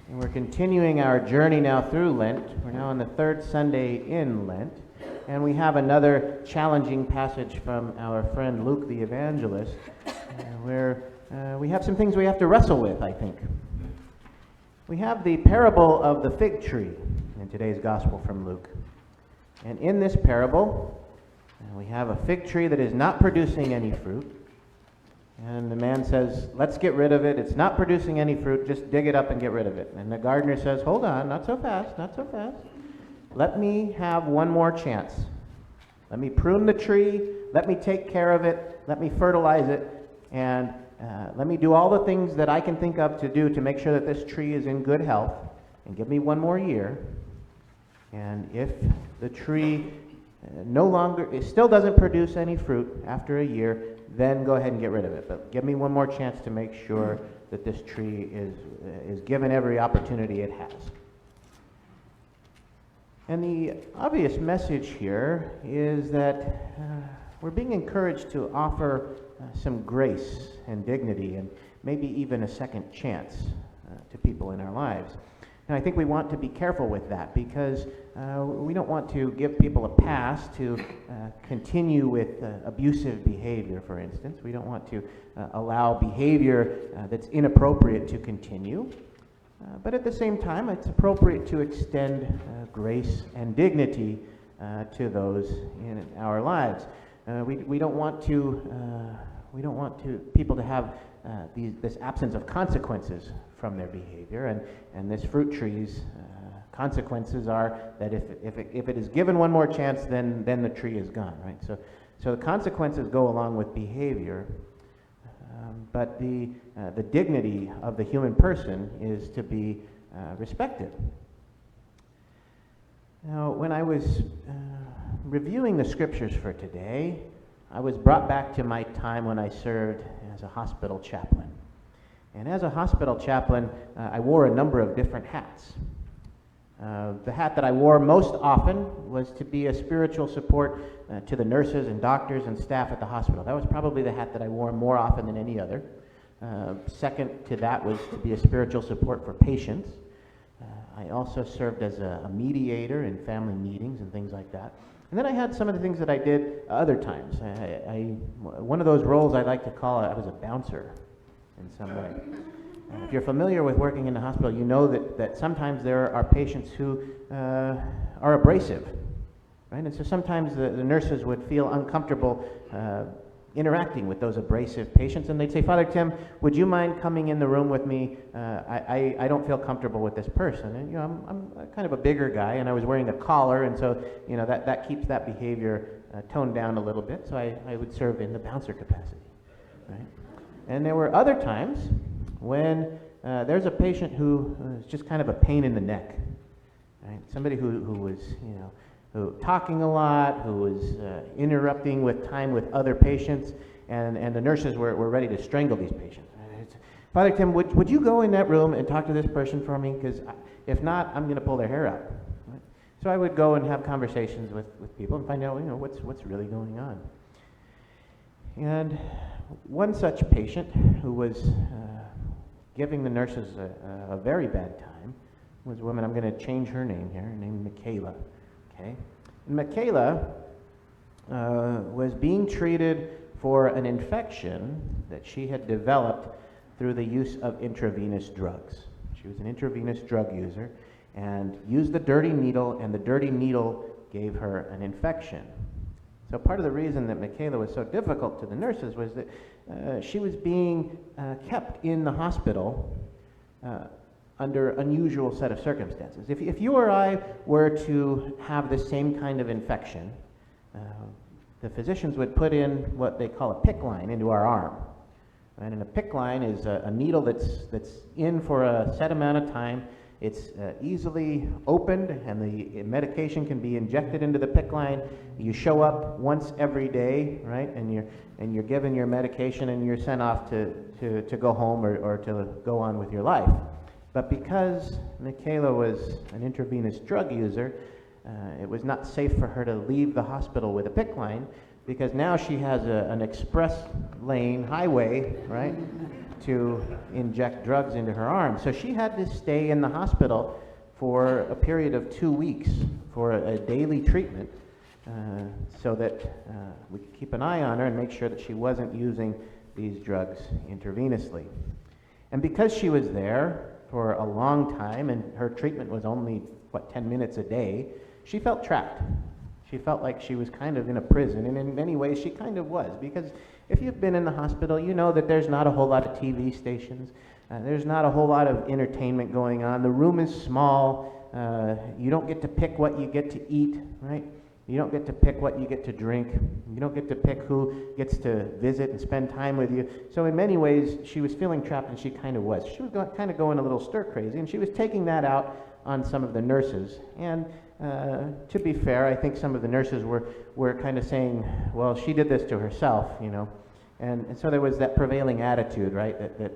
And we're continuing our journey now through Lent. We're now on the third Sunday in Lent. And we have another challenging passage from our friend Luke the Evangelist, where we have some things we have to wrestle with, I think. We have the parable of the fig tree in today's gospel from Luke. And in this parable, we have a fig tree that is not producing any fruit. And the man says, let's get rid of it. It's not producing any fruit. Just dig it up and get rid of it. And the gardener says, hold on, not so fast, not so fast. Let me have one more chance. Let me prune the tree. Let me take care of it. Let me fertilize it. And let me do all the things that I can think of to do to make sure that this tree is in good health. And give me one more year. And if the tree it still doesn't produce any fruit after a year, then go ahead and get rid of it. But give me one more chance to make sure that this tree is given every opportunity it has. And the obvious message here is that we're being encouraged to offer some grace and dignity and maybe even a second chance to people in our lives. And I think we want to be careful with that because we don't want to give people a pass to continue with abusive behavior, for instance. We don't want to allow behavior that's inappropriate to continue. But at the same time, it's appropriate to extend grace and dignity to those in our lives. We don't want people to have this absence of consequences from their behavior, and this fruit tree's consequences are that if it is given one more chance, then the tree is gone, right? So the consequences go along with behavior, but the dignity of the human person is to be respected. Now, when I was reviewing the scriptures for today, I was brought back to my time when I served as a hospital chaplain. And as a hospital chaplain, I wore a number of different hats. The hat that I wore most often was to be a spiritual support to the nurses and doctors and staff at the hospital. That was probably the hat that I wore more often than any other. Second to that was to be a spiritual support for patients. I also served as a mediator in family meetings and things like that. And then I had some of the things that I did other times. One of those roles I like to call I was a bouncer in some way. If you're familiar with working in the hospital, you know that sometimes there are patients who are abrasive, right? And so sometimes the nurses would feel uncomfortable interacting with those abrasive patients, and they'd say, Father Tim, would you mind coming in the room with me? I don't feel comfortable with this person. And I'm kind of a bigger guy, and I was wearing a collar, and so that keeps that behavior toned down a little bit. So I would serve in the bouncer capacity, right? And there were other times when there's a patient who is just kind of a pain in the neck, right? Somebody who was talking a lot, who was interrupting with time with other patients, and the nurses were ready to strangle these patients. Right? Father Tim, would you go in that room and talk to this person for me? Because if not, I'm going to pull their hair out. Right? So I would go and have conversations with people and find out what's really going on. And one such patient who was giving the nurses a very bad time was a woman. I'm going to change her name here. Her name is Michaela. Okay. And Michaela was being treated for an infection that she had developed through the use of intravenous drugs. She was an intravenous drug user and used the dirty needle, and the dirty needle gave her an infection. So part of the reason that Michaela was so difficult to the nurses was that she was being kept in the hospital under unusual set of circumstances. If you or I were to have the same kind of infection, the physicians would put in what they call a PICC line into our arm. Right? And a PICC line is a needle that's in for a set amount of time. It's easily opened, and the medication can be injected into the PICC line. You show up once every day, right? And you're given your medication, and you're sent off to go home or to go on with your life. But because Michaela was an intravenous drug user, it was not safe for her to leave the hospital with a PICC line. because now she has an express lane highway, right, to inject drugs into her arm. So she had to stay in the hospital for a period of 2 weeks for a daily treatment so that we could keep an eye on her and make sure that she wasn't using these drugs intravenously. And because she was there for a long time and her treatment was only, 10 minutes a day, she felt trapped. She felt like she was kind of in a prison, and in many ways she kind of was, because if you've been in the hospital, you know that there's not a whole lot of TV stations. There's not a whole lot of entertainment going on. The room is small. You don't get to pick what you get to eat, right? You don't get to pick what you get to drink. You don't get to pick who gets to visit and spend time with you. So in many ways, she was feeling trapped, and she kind of was. She was kind of going a little stir-crazy, and she was taking that out on some of the nurses. And to be fair, I think some of the nurses were kind of saying, well, she did this to herself, you know. And so there was that prevailing attitude, right, that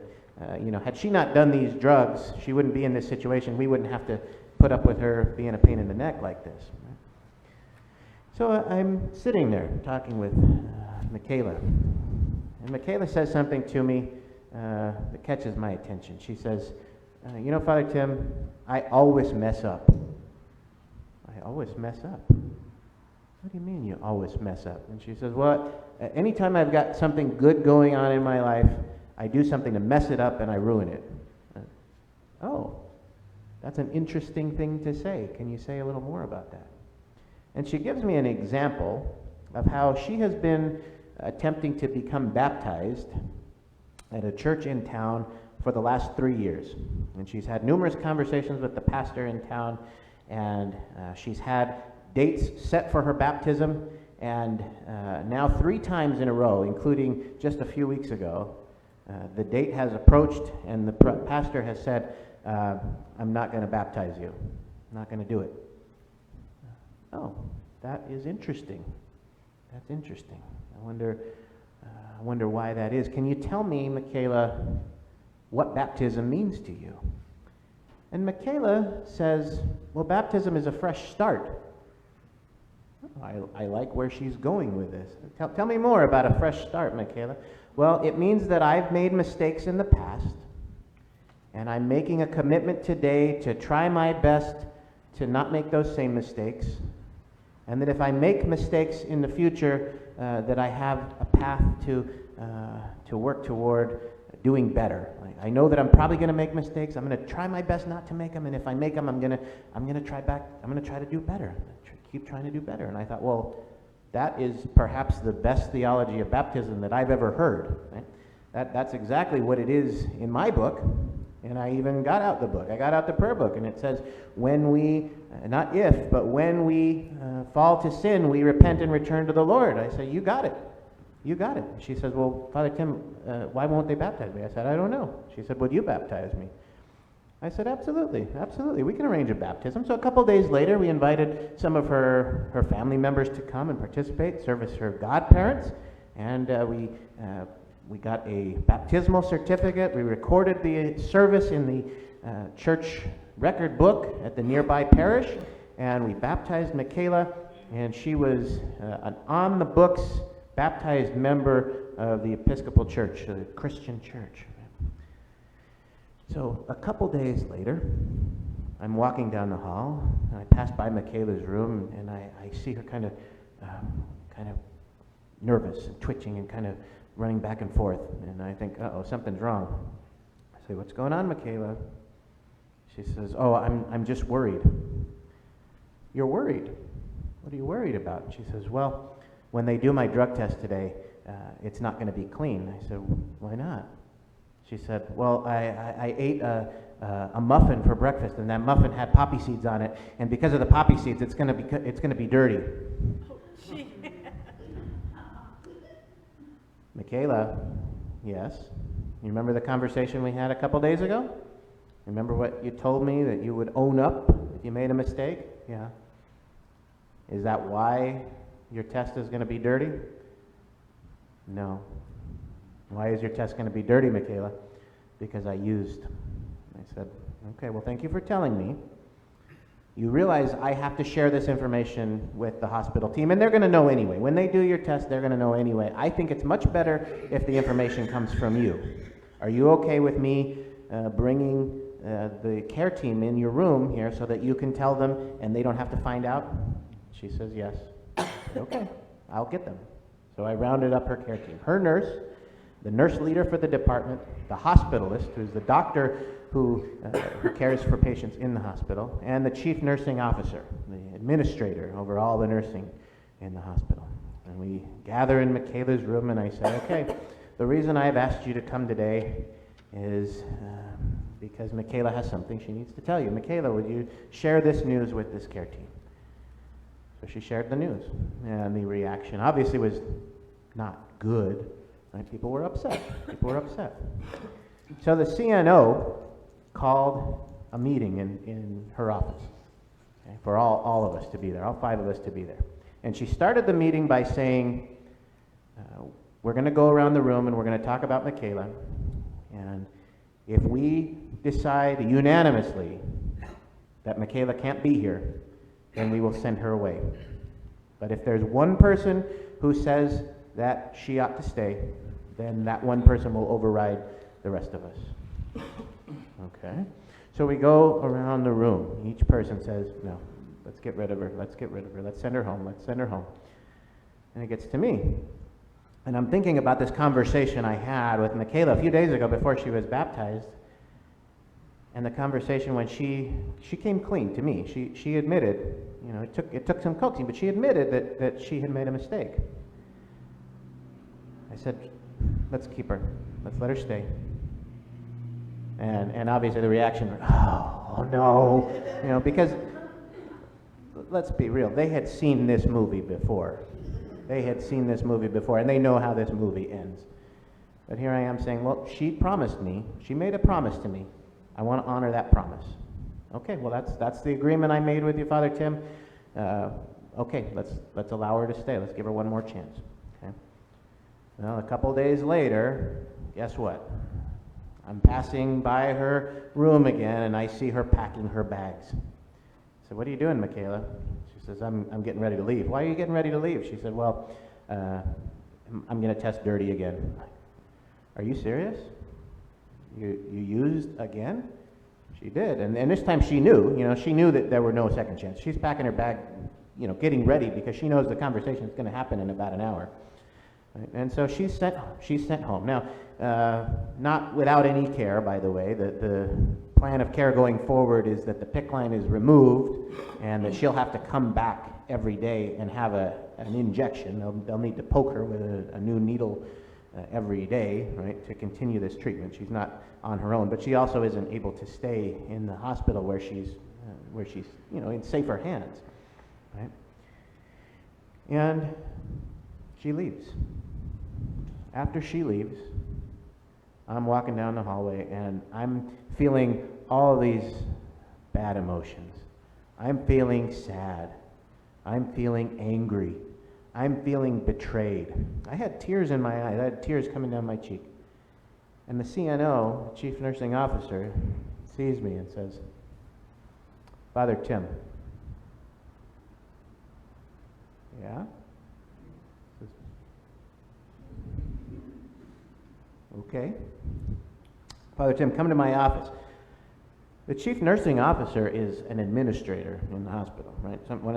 had she not done these drugs, she wouldn't be in this situation. We wouldn't have to put up with her being a pain in the neck like this. Right? So I'm sitting there talking with Michaela. And Michaela says something to me that catches my attention. She says, Father Tim, I always mess up. I always mess up. What do you mean you always mess up? And she says, well, anytime I've got something good going on in my life, I do something to mess it up and I ruin it. Oh, that's an interesting thing to say. Can you say a little more about that? And she gives me an example of how she has been attempting to become baptized at a church in town for the last 3 years. And she's had numerous conversations with the pastor in town, and she's had dates set for her baptism, and now 3 times in a row, including just a few weeks ago, the date has approached, and the pastor has said, I'm not going to baptize you. I'm not going to do it. Oh, that is interesting. That's interesting. I wonder why that is. Can you tell me, Michaela, what baptism means to you? And Michaela says, well, baptism is a fresh start. I like where she's going with this. Tell me more about a fresh start, Michaela. Well, it means that I've made mistakes in the past, and I'm making a commitment today to try my best to not make those same mistakes, and that if I make mistakes in the future, that I have a path to work toward doing better. I know that I'm probably going to make mistakes. I'm going to try my best not to make them, and if I make them, I'm going to try to do better. Keep trying to do better. And I thought, well, that is perhaps the best theology of baptism that I've ever heard. Right? That's exactly what it is in my book. And I even got out the book. I got out the prayer book, and it says, when we, not if, but when we fall to sin, we repent and return to the Lord. I say, you got it. You got it. She says, well, Father Tim, why won't they baptize me? I said, I don't know. She said, would you baptize me? I said, absolutely, absolutely. We can arrange a baptism. So a couple days later, we invited some of her family members to come and participate, serve as her godparents, and we got a baptismal certificate. We recorded the service in the church record book at the nearby parish, and we baptized Michaela, and she was an on-the-books baptized member of the Episcopal Church, the Christian church. So a couple days later, I'm walking down the hall, and I pass by Michaela's room, and I see her kind of nervous and twitching and kind of running back and forth. And I think, uh-oh, something's wrong. I say, what's going on, Michaela? She says, oh, I'm just worried. You're worried? What are you worried about? And she says, well, when they do my drug test today, it's not going to be clean. I said, why not? She said, well, I ate a muffin for breakfast, and that muffin had poppy seeds on it, and because of the poppy seeds, it's going to be dirty. Oh, gee. Michaela, yes? You remember the conversation we had a couple days ago? Remember what you told me, that you would own up if you made a mistake? Yeah. Is that why your test is going to be dirty? No. Why is your test going to be dirty, Michaela? Because I used. I said, okay, well, thank you for telling me. you realize I have to share this information with the hospital team, and they're going to know anyway. When they do your test, they're going to know anyway. I think it's much better if the information comes from you. Are you okay with me bringing the care team in your room here so that you can tell them and they don't have to find out? She says yes. Okay, I'll get them. So I rounded up her care team. Her nurse, the nurse leader for the department, the hospitalist, who's the doctor who cares for patients in the hospital, and the chief nursing officer, the administrator over all the nursing in the hospital. And we gather in Michaela's room, and I say, okay, the reason I've asked you to come today is because Michaela has something she needs to tell you. Michaela, would you share this news with this care team? So she shared the news, and the reaction obviously was not good. Right? People were upset. So the CNO called a meeting in her office, okay, for all of us to be there, all 5 of us to be there. And she started the meeting by saying, we're going to go around the room and we're going to talk about Michaela. And if we decide unanimously that Michaela can't be here, then we will send her away. But if there's one person who says that she ought to stay, then that one person will override the rest of us. Okay? So we go around the room. Each person says, no, let's get rid of her, let's send her home, And it gets to me. And I'm thinking about this conversation I had with Michaela a few days ago before she was baptized. And the conversation when she came clean to me. She admitted, it took some coaxing, but she admitted that she had made a mistake. I said, let's keep her. Let's let her stay. And obviously the reaction, oh no, because let's be real, they had seen this movie before. And they know how this movie ends. But here I am saying, well, she promised me, she made a promise to me. I want to honor that promise. Okay, well that's the agreement I made with you, Father Tim. Okay, let's allow her to stay. Let's give her one more chance. Okay. Well, a couple days later, guess what? I'm passing by her room again, and I see her packing her bags. I said, what are you doing, Michaela? She says, I'm getting ready to leave. Why are you getting ready to leave? She said, well, I'm going to test dirty again. Are you serious? You used again? She did, and this time she knew. She knew that there were no second chance. She's packing her bag, getting ready because she knows the conversation is going to happen in about an hour. Right? And so she's sent home. Now, not without any care, by the way. The plan of care going forward is that the PICC line is removed and that she'll have to come back every day and have an injection. They'll need to poke her with a new needle every day, right, to continue this treatment. She's not on her own, but she also isn't able to stay in the hospital where she's in safer hands, right? And she leaves. After she leaves, I'm walking down the hallway and I'm feeling all these bad emotions. I'm feeling sad. I'm feeling angry. I'm feeling betrayed. I had tears in my eyes. I had tears coming down my cheek. And the CNO, Chief Nursing Officer, sees me and says, Father Tim. Yeah? Okay. Father Tim, come to my office. The chief nursing officer is an administrator in the hospital, right? One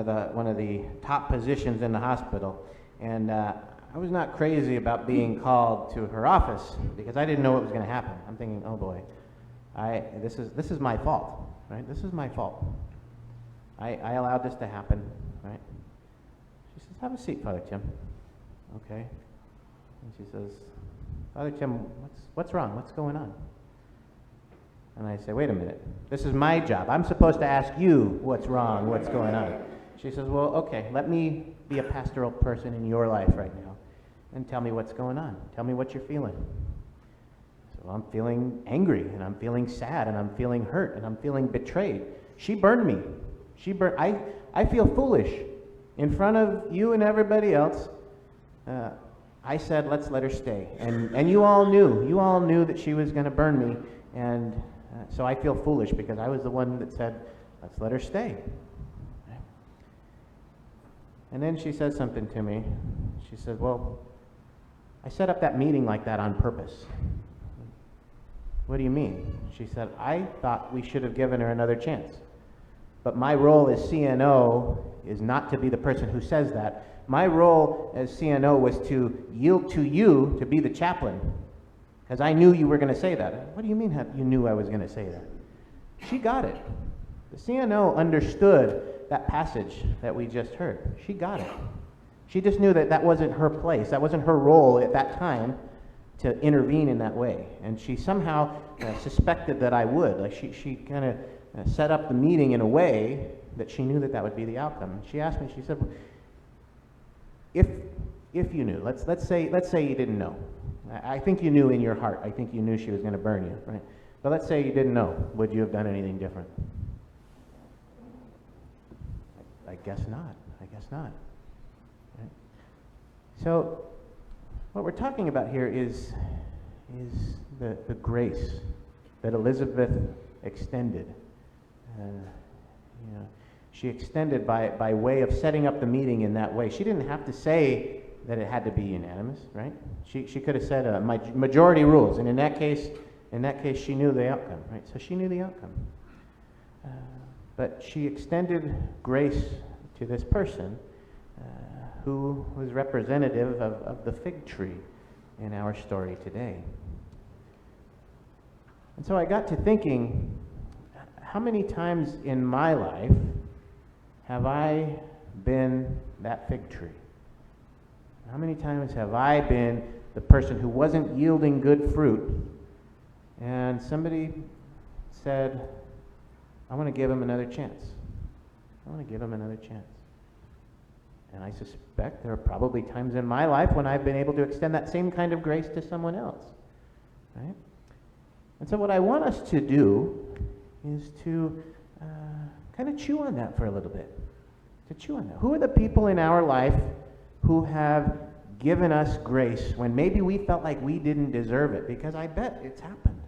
of the top positions in the hospital. And I was not crazy about being called to her office because I didn't know what was going to happen. I'm thinking, oh boy, this is my fault, right? This is my fault. I allowed this to happen, right? She says, have a seat, Father Tim. Okay. And she says, Father Tim, what's wrong? What's going on? And I say, wait a minute. This is my job. I'm supposed to ask you what's wrong, what's going on. She says, well, okay, let me be a pastoral person in your life right now and tell me what's going on. Tell me what you're feeling. So I'm feeling angry, and I'm feeling sad, and I'm feeling hurt, and I'm feeling betrayed. She burned me. I feel foolish. In front of you and everybody else, I said, let's let her stay. And you all knew that she was going to burn me. And so I feel foolish because I was the one that said, let's let her stay. And then she says something to me. She said, well, I set up that meeting like that on purpose. What do you mean? She said, I thought we should have given her another chance. But my role as CNO is not to be the person who says that. My role as CNO was to yield to you to be the chaplain, because I knew you were going to say that. What do you mean you knew I was going to say that? She got it. The CNO understood that passage that we just heard. She got it. She just knew that that wasn't her place. That wasn't her role at that time to intervene in that way. And she somehow suspected that I would. Like she kind of set up the meeting in a way that she knew that that would be the outcome. She asked me, she said, if you knew, let's say you didn't know. I think you knew in your heart. I think you knew she was going to burn you, right? But let's say you didn't know. Would you have done anything different? I guess not. I guess not. Right? So what we're talking about here is the grace that Elizabeth extended. She extended by way of setting up the meeting in that way. She didn't have to say that it had to be unanimous, right? She could have said majority rules, and in that case, she knew the outcome, right? So she knew the outcome. But she extended grace to this person who was representative of the fig tree in our story today. And so I got to thinking, how many times in my life have I been that fig tree? How many times have I been the person who wasn't yielding good fruit, and somebody said, I want to give him another chance. I want to give him another chance. And I suspect there are probably times in my life when I've been able to extend that same kind of grace to someone else, right? And so what I want us to do is to kind of chew on that for a little bit. To chew on that. Who are the people in our life who have given us grace when maybe we felt like we didn't deserve it? Because I bet it's happened.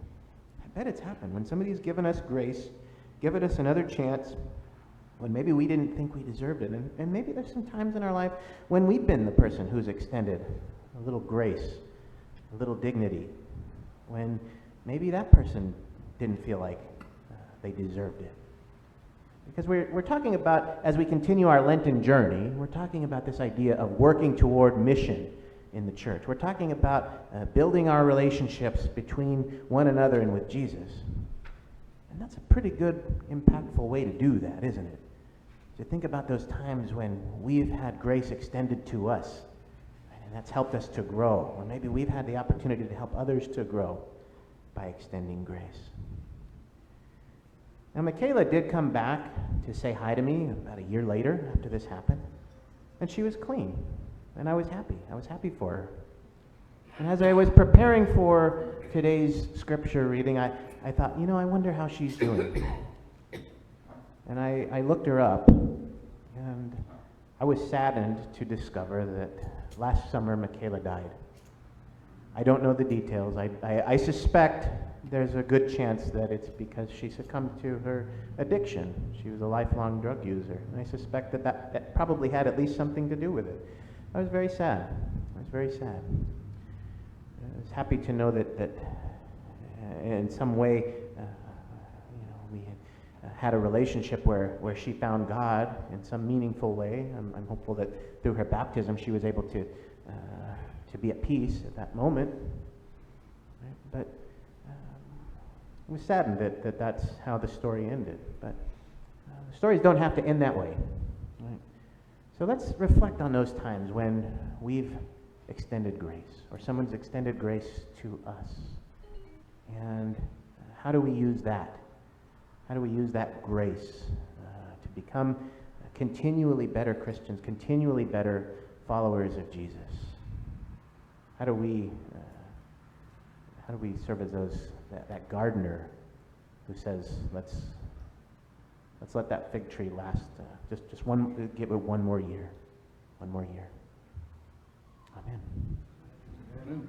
I bet it's happened. When somebody's given us grace, given us another chance, when maybe we didn't think we deserved it. And maybe there's some times in our life when we've been the person who's extended a little grace, a little dignity, when maybe that person didn't feel like they deserved it. Because we're talking about, as we continue our Lenten journey, we're talking about this idea of working toward mission in the church. We're talking about building our relationships between one another and with Jesus. And that's a pretty good, impactful way to do that, isn't it? To think about those times when we've had grace extended to us, and that's helped us to grow. Or maybe we've had the opportunity to help others to grow by extending grace. Now, Michaela did come back to say hi to me about a year later after this happened, and she was clean, and I was happy. I was happy for her. And as I was preparing for today's scripture reading, I thought, I wonder how she's doing. And I looked her up, and I was saddened to discover that last summer Michaela died. I don't know the details. I suspect there's a good chance that it's because she succumbed to her addiction. She was a lifelong drug user. And I suspect that probably had at least something to do with it. I was very sad. I was very sad. I was happy to know that in some way, we had a relationship where she found God in some meaningful way. I'm hopeful that through her baptism she was able to be at peace at that moment. Right? But I was saddened that that's how the story ended. But stories don't have to end that way. Right? So let's reflect on those times when we've extended grace, or someone's extended grace to us. And how do we use that? How do we use that grace to become continually better Christians, continually better followers of Jesus? How do we serve as that gardener who says, let's let that fig tree last give it one more year. Amen. Amen.